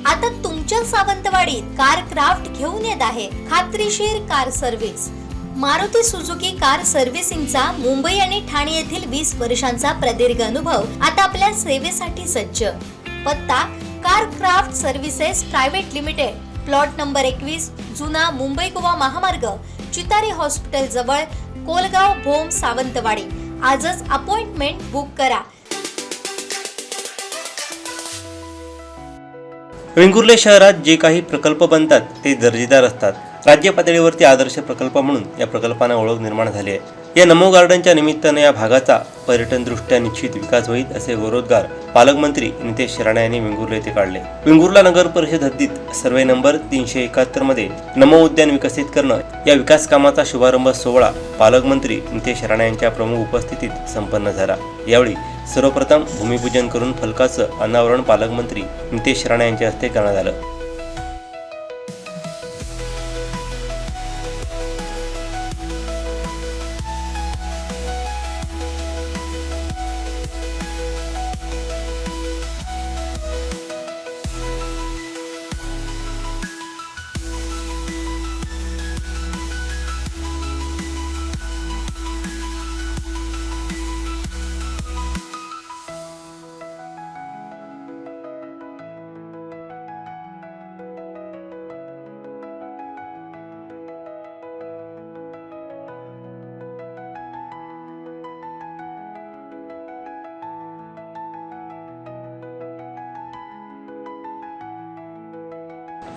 आता तुमच्या सावंतवाडीत car craft घेऊन येत आहे खात्रीशीर car service. Maruti Suzuki car सर्व्हिसिंगचा मुंबई आणि ठाणे येथील 20 वर्षांचा प्रदीर्घ अनुभव आता आपल्या सेवेसाठी सज्ज। पत्ता car craft services private limited, plot number 21, जुना मुंबई गोवा महामार्ग, चितारी हॉस्पिटल जवळ, कोलगाव भोम, सावंतवाडी। आजच अपॉइंटमेंट बुक करा। वेंगुर्ले शहरात जे काही प्रकल्प बनतात ते दर्जेदार असतात। राज्य पातळीवरती आदर्श प्रकल्प म्हणून या प्रकल्पांना ओळख निर्माण झाली आहे। या नमो गार्डनच्या निमित्ताने या भागाचा पर्यटनदृष्ट्या निश्चित विकास होईल असे गौरवोद्गार पालकमंत्री नितेश राणे यांनी वेंगुर्ले येथे काढले। वेंगुर्ला नगर परिषद हद्दीत सर्वे नंबर 371 मध्ये नमो उद्यान विकसित करणं या विकास कामाचा शुभारंभ सोहळा पालकमंत्री नितेश राणे यांच्या प्रमुख उपस्थितीत संपन्न झाला। यावेळी सर्वप्रथम भूमिपूजन करून फलकाचं अनावरण पालकमंत्री नितेश राणे यांच्या हस्ते करण्यात आलं।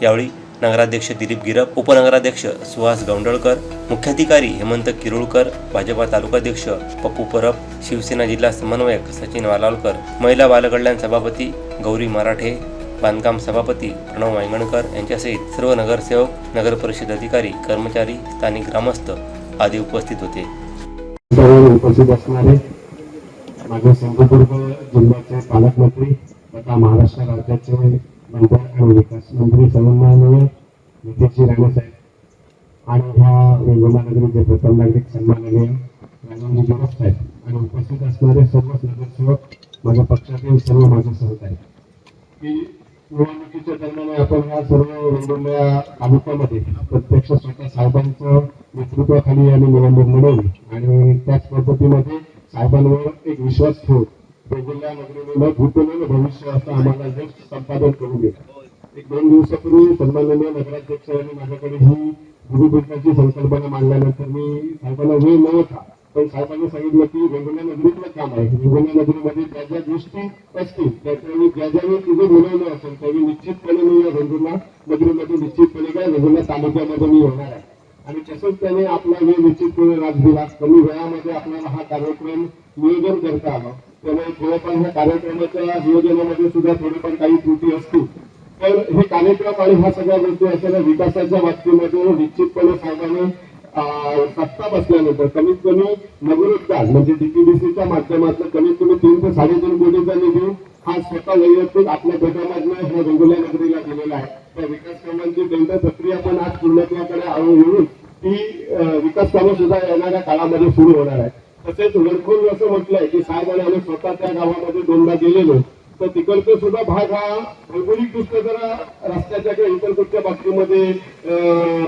यावेळी नगराध्यक्ष दिलीप गिरप, उपनगराध्यक्ष सुहास गौंडळकर, मुख्याधिकारी हेमंत किरुळकर, भाजपा तालुकाध्यक्ष पप्पू परब, शिवसेना जिल्हा समन्वयक सचिन वालावलकर, महिला बालकल्याण सभापती गौरी मराठे, बांधकाम सभापती प्रणव वांगणकर यांच्यासहित सर्व नगरसेवक, नगर परिषद अधिकारी, कर्मचारी, स्थानिक ग्रामस्थ आदी उपस्थित होते। उपस्थित असणारे माझे सिंधुदुर्ग जिल्ह्याचे पालकमंत्री तथा महाराष्ट्र राज्याचे मंत्री आणि विकास मंत्री सन्माननीय नितेश राणे साहेब आणि ह्या वेंगुर्ला नगरीचे प्रथम नागरिक सन्माननीय राजाजी गिरप साहेब आणि उपस्थित असणारे सर्व नगरसेवक, माझ्या पक्षातील सर्व माझे सहकारी, की निवडणुकीच्या दरम्यान आपण ह्या सर्व वेंगुर्ला तालुक्यामध्ये प्रत्यक्ष स्वतः साहेबांचं नेतृत्वाखाली आम्ही निवडणूक लढवली आणि त्याच पद्धतीमध्ये साहेबांवर एक विश्वास ठेवून वेंगुर्ला नगरीने भूतून भविष्य असं आम्हाला जस्ट संपादन करून दिलं। 1-2 दिवसापूर्वी सन्माननीय नगराध्यक्ष यांनी माझ्याकडे ही भूमिपूजनाची संकल्पना मांडल्यानंतर मी साहेबांना वेळ नव्हता, पण साहेबांनी सांगितलं की वेंगुर्ला नगरीतलं काम आहे, वेंगुर्ला नगरीमध्ये ज्या ज्या गोष्टी असतील त्यावेळी ज्या ज्यावेळी तुझं बोलवलं असेल त्यावेळी निश्चितपणे मी या वेंगुर्ला नगरीमध्ये निश्चितपणे काय वेंगुर्ला तालुक्यामध्ये मी होणार आहे आणि तसंच त्याने आपला वेळ निश्चितपणे राख दिला। कमी वेळामध्ये आपल्याला हा कार्यक्रम नियोजन करता आला, त्यामुळे थोडंफार ह्या कार्यक्रमाच्या नियोजनामध्ये सुद्धा थोडीफार काही त्रुटी असतील, तर हे कार्यक्रम आणि ह्या सगळ्या गोष्टी असलेल्या विकासाच्या बाबतीमध्ये निश्चितपणे साहेबांनी सत्ता बसल्यानंतर कमीत कमी नगरोत्थान म्हणजे डीपीडीसीच्या माध्यमातून कमीत कमी 3 ते 3.5 कोटीचा निधी हा स्वतः वैयक्तिक आपल्या गटामधनं ह्या वेंगुर्ला नगरीला दिलेला आहे। त्या विकास कामांची टेंडर प्रक्रिया पण आज पूर्णत्वाकडे येऊन ती विकास कामं सुद्धा येणाऱ्या काळामध्ये सुरू होणार आहे। तसेच वरखोल असं म्हटलंय की साहेबांनी आम्ही स्वतः त्या गावामध्ये 2दा गेलेलो, तर तिकडचा सुद्धा भाग हा भौगोलिक दृष्ट्या जरा रस्त्याच्या किंवा इतर कुठच्या बाबतीमध्ये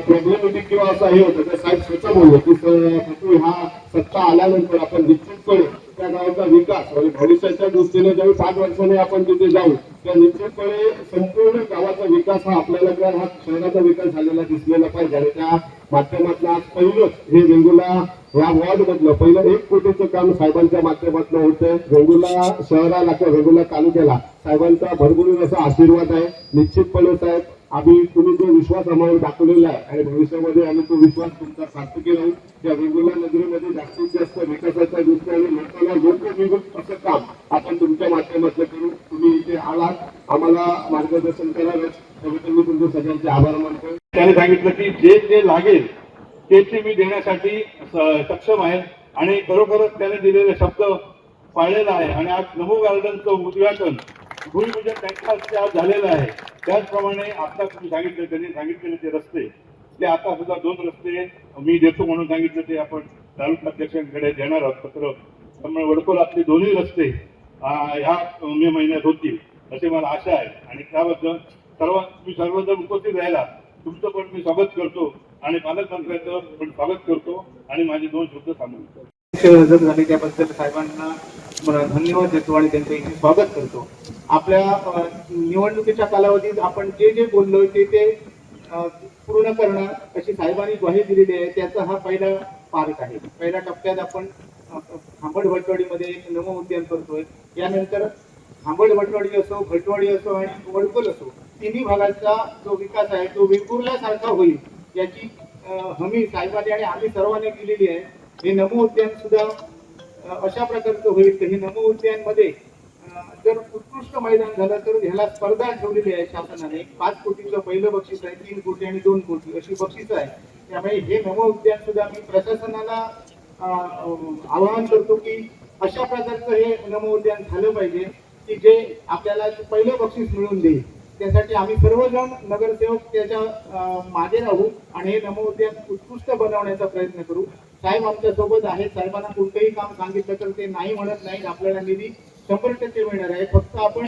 प्रॉब्लेमॅटिक किंवा असं हे होतं, तर साहेब स्वतः बोलले की हा सत्ता आल्यानंतर आपण निश्चितपणे त्या गावाचा विकास आणि भविष्याच्या दृष्टीने ज्यावेळी 5 वर्षांनी आपण तिथे जाऊ त्या निश्चितपणे संपूर्ण गावाचा विकास हा आपल्याला किंवा हा शहराचा विकास झालेला दिसलेला पाहिजे आणि त्या माध्यमातून आज पहिलंच हे वेंगुर्ला या वॉर्ड मधलं पहिलं 1 कोटीचं काम साहेबांच्या माध्यमातून होतंय। वेंगुर्ला शहराला किंवा वेंगुर्ला तालुक्याला साहेबांचा भरभरून असा आशीर्वाद आहे। निश्चितपणे साहेब आम्ही तुम्ही जो विश्वास आम्हाला दाखवलेला आहे आणि भविष्यामध्ये आम्ही तो विश्वास तुमचा सार्थकी राहू, या वेंगुर्ला नगरीमध्ये जास्तीत जास्त विकासाच्या दृष्टीने लोकांना योग्य निघत असं काम आपण तुमच्या माध्यमातून करू। तुम्ही इथे आलात, आम्हाला मार्गदर्शन करावंच, त्याबद्दल मी तुमचे सगळ्यांचे आभार मानतो। त्याने सांगितलं की जे जे लागेल ते मी देण्यासाठी सक्षम आहे आणि खरोखरच त्याने दिलेले शब्द पाळलेला आहे आणि आज नमो गार्डनचं उद्घाटन भूमिपूजन त्यांच्या हस्ते आज झालेलं आहे। त्याचप्रमाणे आता तुम्ही सांगितलं त्यांनी सांगितलेले ते रस्ते ते आता सुद्धा 2 रस्ते मी देतो म्हणून सांगितलं ते आपण तालुकाध्यक्षांकडे देणार आहोत पत्र, त्यामुळे वडकोलातले 2ही रस्ते ह्या मे महिन्यात होतील असे मला आशा आहे आणि त्याबद्दल तुम्ही सर्वजण उपस्थित राहिला तुमचं पण मी स्वागत करतो आणि पालकमंत्र्यांचं पण स्वागत करतो आणि माझे 2 शब्द सांगतो. हजर झाले त्याबद्दल साहेबांना धन्यवाद देतो आणि त्यांचं इथे स्वागत करतो. आपल्या निवडणुकीच्या कालावधीत आपण जे जे बोललोय ते पूर्ण करणार अशी साहेबांनी ग्वाही दिलेली आहे. त्याचा हा पहिला पार्ट आहे. पहिल्या टप्प्यात आपण खांबड भटवाडीमध्ये एक नमो उद्यान करतोय. यानंतर खांबड भटवाडी असो, भटवाडी असो आणि वडकोल असो, तिन्ही भागाचा जो विकास आहे तो वेंगुर्ल्यासारखा होईल याची हमी साहेबांनी आणि आम्ही सर्वांनी दिलेली आहे. हे नमो उद्यान सुद्धा अशा प्रकारचं होईल की हे नमो उद्यान मध्ये जर उत्कृष्ट मैदान झालं तर ह्याला स्पर्धा ठेवलेली आहे शासनाने. 5 कोटीचं पहिलं बक्षीस आहे, 3 कोटी आणि 2 कोटी अशी बक्षीस आहे. त्यामुळे हे नमो उद्यान सुद्धा मी प्रशासनाला आवाहन करतो की अशा प्रकारचं हे नमो उद्यान झालं पाहिजे की जे आपल्याला पहिलं बक्षीस मिळवून देईल. त्यासाठी आम्ही सर्वजण नगरसेवक त्याच्या मागे राहू आणि हे नमो उद्यान उत्कृष्ट बनवण्याचा प्रयत्न करू. साहेब आमच्या सोबत आहेत. साहेबांना कोणतंही काम सांगितलं तर ते नाही म्हणत नाहीत. आपल्याला निधी 100% मिळणार आहे. फक्त आपण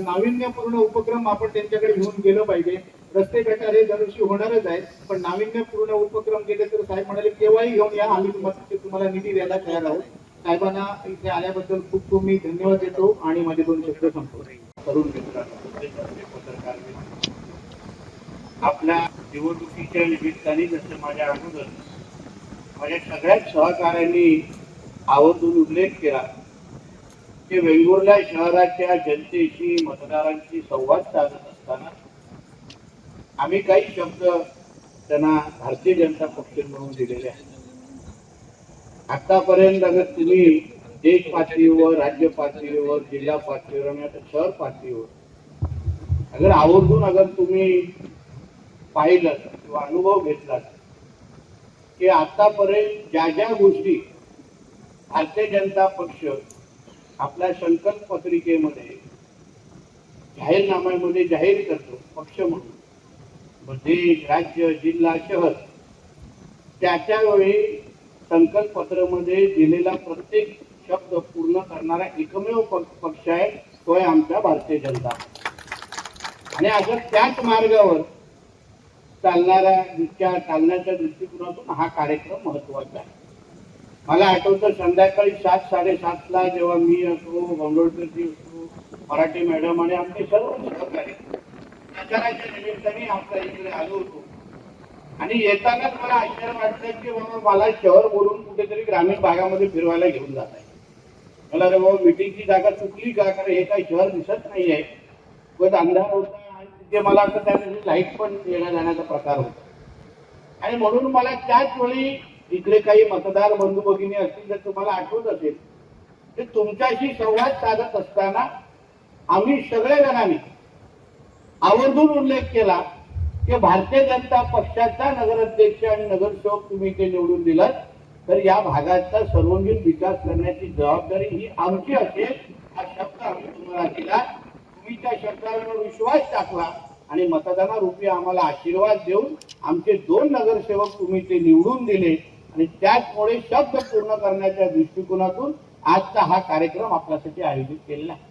नाविन्यपूर्ण उपक्रम आपण त्यांच्याकडे घेऊन गेलो पाहिजे. रस्ते गटार हे दरवर्षी होणारच आहेत, पण नाविन्यपूर्ण उपक्रम केले तर साहेब म्हणाले केव्हाही घेऊन या, आम्ही तुम्हाला निधी द्यायला तयार आहोत. साहेबांना इथे आल्याबद्दल खूप खूप मी धन्यवाद देतो आणि माझे 2 शब्द संपतो. तरुण मित्रांनो, पत्रकार आपल्या निवडणुकीच्या निमित्ताने जसं माझ्या अगोदर माझ्या सगळ्याच सहकाऱ्यांनी आवर्जून उल्लेख केला की वेंगुर्ला शहराच्या जनतेशी मतदारांशी संवाद साधत असताना आम्ही काही शब्द त्यांना भारतीय जनता पक्ष म्हणून दिलेले आहेत. आतापर्यंत अगर तुम्ही देश पातळीवर, राज्य पातळीवर, जिल्हा पातळीवर आणि आता शहर पातळीवर अगर आवर्जून अगर तुम्ही पाहिलं किंवा अनुभव घेतला की आतापर्यंत ज्या ज्या गोष्टी भारतीय जनता पक्ष आपल्या संकल्प पत्रिकेमध्ये जाहीरनाम्यामध्ये जाहीर करतो पक्ष म्हणून, देश, राज्य, जिल्हा, शहर, त्याच्या वेळी संकल्प पत्रामध्ये दिलेला प्रत्येक शब्द पूर्ण करणारा एकमेव पक्ष आहे तो आहे आमचा भारतीय जनता. आणि अगर त्याच मार्गावर चालण्याच्या दृष्टिकोनातून हा कार्यक्रम महत्वाचा आहे. मला आठवतं संध्याकाळी 7-7:30ला जेव्हा मी असो, गोंडवळकरजी असो, मराठी मॅडम आणि आमचे सर्व सहकारी प्रचाराच्या निमित्ताने आपल्या इकडे आलो होतो आणि येतानाच मला आश्चर्य वाटलं की बाबा मला शहर बोलून कुठेतरी ग्रामीण भागामध्ये फिरवायला घेऊन जात आहे. मला रे बाबा मिटिंगची जागा चुकली का, कारण हे काही शहर दिसत नाही आहे. खूप अंधार होता आणि तिथे मला असं त्यामध्ये लाईट पण येण्या जाण्याचा प्रकार होता आणि म्हणून मला त्याच वेळी इकडे काही मतदार बंधू भगिनी असतील तर तुम्हाला आठवत असेल की तुमच्याशी संवाद साधत असताना आम्ही सगळ्या जणांनी आवर्जून उल्लेख केला की भारतीय जनता पक्षाचा नगराध्यक्ष आणि नगरसेवक तुम्ही ते निवडून दिलात तर या भागाचा सर्वांगीण विकास करण्याची जबाबदारी ही आमची असेल. हा शब्द आम्ही तुम्हाला दिला. तुम्ही त्या शब्दावर विश्वास टाकला आणि मतदानारूपी आम्हाला आशीर्वाद देऊन आमचे 2 नगरसेवक तुम्ही ते निवडून दिले आणि त्याचमुळे शब्द पूर्ण करण्याच्या दृष्टिकोनातून आजचा हा कार्यक्रम आपल्यासाठी आयोजित केलेला आहे.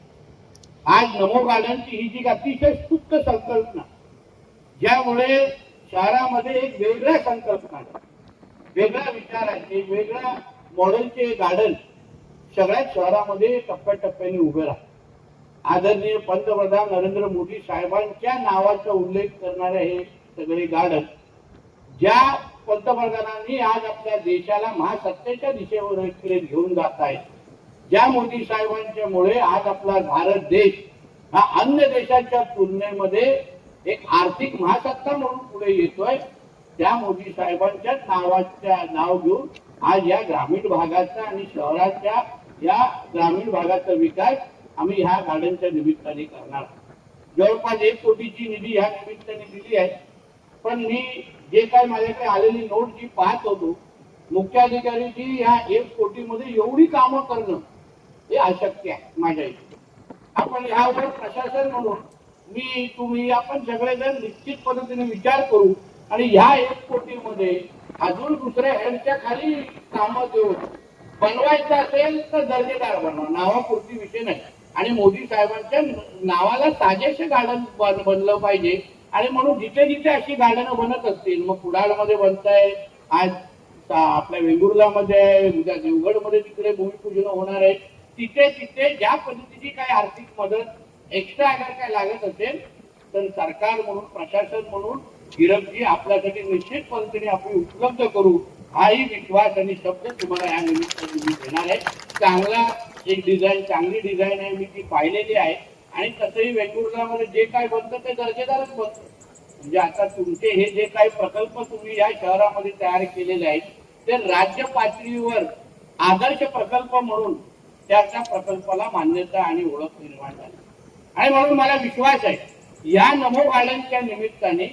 आज नमो गार्डनची ही जी अतिशय स्तुत्त संकल्पना, ज्यामुळे शहरामध्ये एक वेगळ्या संकल्पना, वेगळ्या विचारांचे, वेगळ्या मॉडेलचे गार्डन सगळ्याच शहरामध्ये टप्प्याटप्प्याने उभे राहतात. आदरणीय पंतप्रधान नरेंद्र मोदी साहेबांच्या नावाचा उल्लेख करणारे हे सगळे गार्डन ज्या पंतप्रधानांनी आज आपल्या देशाला महासत्तेच्या दिशेवर घेऊन जात आहेत, ज्या मोदी साहेबांच्यामुळे आज आपला भारत देश हा अन्य देशाच्या तुलनेमध्ये एक आर्थिक महासत्ता म्हणून पुढे येतोय, त्या मोदी साहेबांच्या नाव घेऊन आज या ग्रामीण भागाचा आणि शहराच्या या ग्रामीण भागाचा विकास आम्ही ह्या गार्डनच्या निमित्ताने करणार. जवळपास 1 कोटीची निधी ह्या निमित्ताने दिली आहे. पण मी जे काय माझ्याकडे आलेली नोट जी पाहत होतो, मुख्याधिकारीची या 1 कोटीमध्ये एवढी कामं करणं हे अशक्य आहे माझ्या इथे. आपण ह्यावर प्रशासन म्हणून मी, तुम्ही, आपण सगळेजण निश्चित पद्धतीने विचार करू आणि ह्या 1 कोटीमध्ये अजून दुसऱ्या हेडच्या खाली कामं देऊन बनवायचं असेल तर दर्जेदार बनवा, नावापुरती विषय नाही. आणि मोदी साहेबांच्या नावाला साजेसे गार्डन बनलं पाहिजे. आणि म्हणून जिथे जिथे अशी गार्डन बनत असतील, मग कुडाळमध्ये बनताय, आज आपल्या वेंगुर्लामध्ये आहे, उद्या देवगडमध्ये तिकडे भूमिपूजन होणार आहे, तिथे तिथे ज्या पद्धतीची काही आर्थिक मदत एक्स्ट्रा अगर काय लागत असेल तर सरकार म्हणून, प्रशासन म्हणून गिरफजी आपल्यासाठी निश्चित पद्धतीने आपण उपलब्ध करू, हाही विश्वास आणि शब्द तुम्हाला या निमित्ताने मी देणार आहे. चांगला एक डिझाईन, चांगली डिझाईन आहे, मी ती पाहिलेली आहे. आणि तसंही वेंगुर्लामध्ये जे काय बनतं ते दर्जेदारच बनतं. म्हणजे आता तुमचे हे जे काही प्रकल्प तुम्ही या शहरामध्ये तयार केलेले आहेत ते राज्य पातळीवर आदर्श प्रकल्प म्हणून त्या प्रकल्पाला मान्यता आणि ओळख निर्माण झाली. आणि म्हणून मला विश्वास आहे या नमो गार्डनच्या निमित्ताने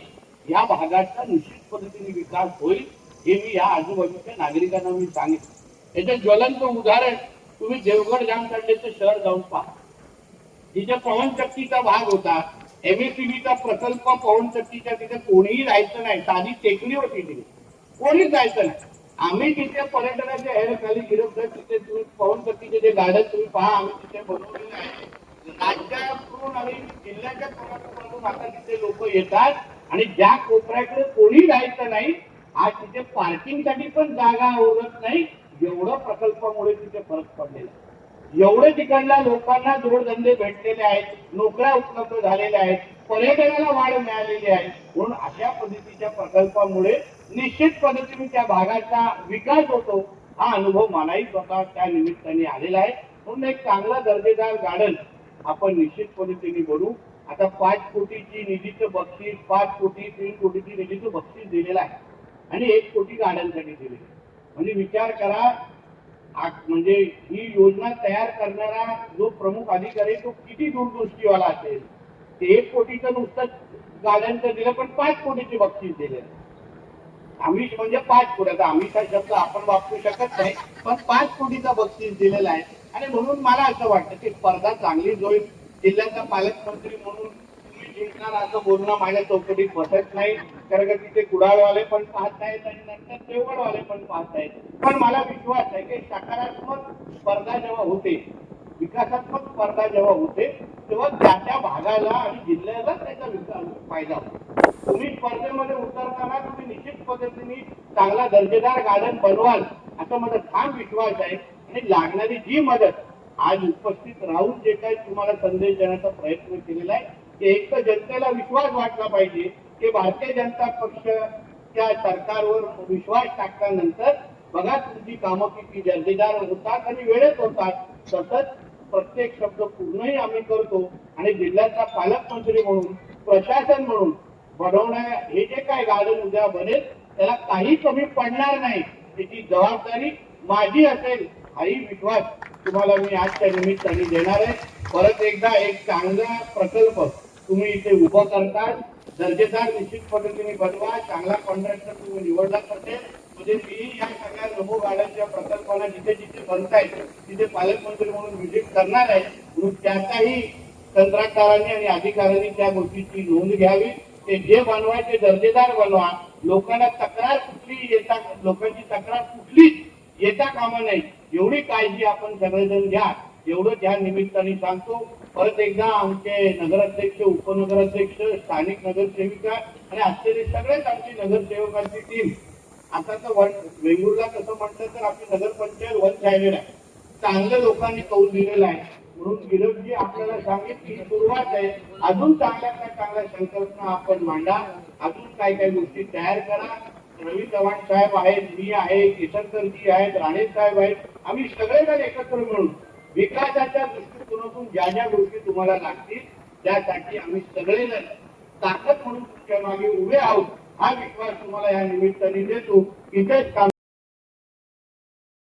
या भागाचा निश्चित पद्धतीने विकास होईल, हे मी या आजूबाजूच्या नागरिकांना मी सांगितलं. याचं ज्वलंत उदाहरण तुम्ही देवगड जामखंडेचं शहर जाऊन पहा. जिथे पवनचक्कीचा भाग होता, MSCBचा प्रकल्प, पवनचक्कीच्या तिथे कोणीही जायचं नाही, साधी टेकडी होती तिथे, कोणीच जायचं नाही. आम्ही तिथे पर्यटनाच्या हेरखाली गिरफ्त, तिथे तुम्ही पवनचक्कीचे जे गार्डन तुम्ही पहा, आम्ही तिथे बनवलेले आहे. राज्यातून आणि जिल्ह्याच्या प्रकल्पातून आता तिथे लोक येतात आणि ज्या कोपऱ्याकडे कोणी जायचं नाही, आज तिथे पार्किंगसाठी पण जागा उरत नाही. एवढं प्रकल्पामुळे तिथे फरक पडलेला आहे. एवढे तिकडल्या लोकांना जोडधंदे भेटलेले आहेत, नोकऱ्या उपलब्ध झालेल्या आहेत, पर्यटनाला वाढ मिळालेली आहे. म्हणून अशा पद्धतीच्या प्रकल्पामुळे निश्चित पद्धतीने त्या भागाचा विकास होतो. हा अनुभव मलाही स्वतः त्या निमित्ताने आलेला आहे. म्हणून एक चांगला दर्जेदार गार्डन आपण निश्चित पद्धतीने बनवू. आता 5 कोटीची निधीचं बक्षीस, 5 कोटी 3 कोटीची निधीचं बक्षीस दिलेलं आहे आणि 1 कोटी गार्डनसाठी दिले. म्हणजे विचार करा, म्हणजे ही योजना तयार करणारा जो प्रमुख अधिकारी तो किती दूरदृष्टीवाला असेल. ते 1 कोटीचं नुसतं गार्डनचं दिलं, पण 5 कोटीचे बक्षीस दिले. आमिष म्हणजे 5 कोटी, आता आमिषा शब्द आपण वापरू शकत नाही, पण 5 कोटीचा बक्षीस दिलेला आहे. आणि म्हणून मला असं वाटतं की स्पर्धा चांगली होईल. जिल्ह्याचा पालकमंत्री म्हणून तुम्ही जिंकणार असं बोलणं माझ्या चौकटीत बसत नाही, कारण का तिथे कुडाळवाले पण पाहत आहेत आणि नंतर देवगडवाले पण पाहत आहेत. पण मला विश्वास आहे की सकारात्मक स्पर्धा जेव्हा होते, विकासात्मक स्पर्धा जेव्हा होते, तेव्हा त्या भागाला आणि जिल्ह्याला त्याचा विकास फायदा होतो. तुम्ही स्पर्धेमध्ये उतरताना तुम्ही निश्चित पद्धतीने चांगला दर्जेदार गार्डन बनवाल असा माझा ठाम विश्वास आहे. आणि लागणारी जी मदत आज उपस्थित राहून जे काही तुम्हाला संदेश देण्याचा प्रयत्न केलेला आहे, की एक तर जनतेला विश्वास वाटला पाहिजे की भारतीय जनता पक्षच्या सरकारवर विश्वास टाकल्यानंतर बघा तुमची कामं किती दर्जेदार होतात आणि वेळेत होतात. तसंच प्रत्येक शब्द पूर्णही आम्ही करतो. आणि जिल्ह्याचा पालकमंत्री म्हणून, प्रशासन म्हणून बनवण्या हे जे काय गार्डन उद्या बनेल त्याला काही कमी पडणार नाही, त्याची जबाबदारी माझी असेल, हाही विश्वास तुम्हाला मी आजच्या निमित्ताने देणार आहे. परत एकदा एक चांगला प्रकल्प तुम्ही इथे उभं करतात, दर्जेदार निश्चित पद्धतीने बनवा. चांगला कॉन्ट्रॅक्टर तुम्ही निवडला असेल म्हणजे मी या सगळ्या नमो गार्डनच्या प्रकल्पाला जिथे जिथे बनतायत तिथे पालकमंत्री म्हणून व्हिजिट करणार आहे. म्हणून त्याचाही कंत्राटदारांनी आणि अधिकाऱ्यांनी त्या गोष्टीची नोंद घ्यावी. ते जे बनवायचे दर्जेदार बनवा. लोकांना तक्रार कुठली येता, लोकांची तक्रार कुठलीच येता कामा नाही, एवढी काळजी आपण सगळेजण घ्या, एवढं त्या निमित्ताने सांगतो. परत एकदा आमचे नगराध्यक्ष, उपनगराध्यक्ष, स्थानिक नगरसेविका आणि असलेले सगळेच आमची नगरसेवकांची टीम, आता तर वेंगुर्ला कसं म्हणतात तर आपली नगरपंचायत वन साइडेड आहे, चांगल्या लोकांनी कौल दिलेला आहे. म्हणून गिरफजी आपल्याला सांगितली ही सुरुवात आहे. अजून चांगल्या संकल्पना आपण मांडा, अजून काय काय गोष्टी तयार करा. रवी चव्हाण साहेब आहेत, मी आहे, केसरकरजी आहेत, राणे साहेब आहेत, आम्ही सगळेजण एकत्र मिळून विकासाच्या दृष्टिकोनातून ज्या ज्या गोष्टी तुम्हाला लागतील त्यासाठी आम्ही सगळेजण ताकद म्हणून तुमच्या मागे उभे आहोत. हा विश्वास तुम्हाला या निमित्ताने देतो. इथेच काम